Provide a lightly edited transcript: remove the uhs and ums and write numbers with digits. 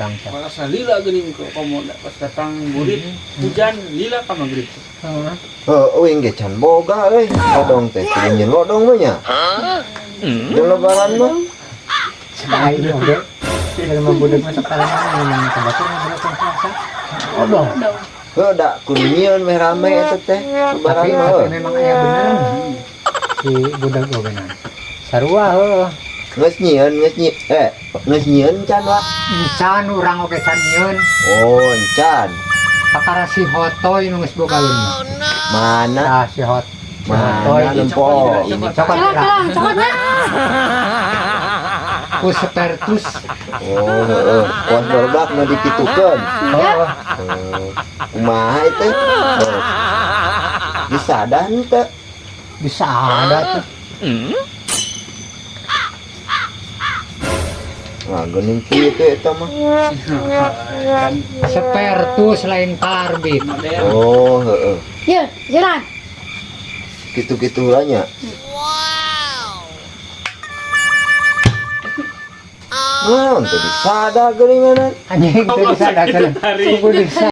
Merasa lila geuning kok komoda pas datang murid hujan lila ka magrib. Uing ge can boga euy. Lodong teh kudu nyeun lodong mah nya. Di lebaran mah. Sai dong deh. Kalau mau budak masuk kalangan memang kebatur berapa puasa. Odong. Da kudu nyieun meh rame eta teh. Lebaran Tapi mah. memang aya bener. Si budak ogenan. Sarua heuh. Geus nyieun can wah. Encan urang oge can nyieun. Oh, encan. Kakara si hotoy nu geus boga leun. Mana? Tah si hot. Mana nempo? Cokot lah. Cokotnya. Ku sepertus. Oh, heeh. Pos barudak mah dipitukeun. Oh. Kumaha itu? Bisa ada henteu? Bisa ada tuh. Nah, geuning kieu eta mah. Kan Sepertus lain karbit. model. Oh, heeh. Ya, jalan. Kitu-kitu lah nya. Wow. Teu disada geuninganan. Anjing teu bisa ada. Kudu bisa.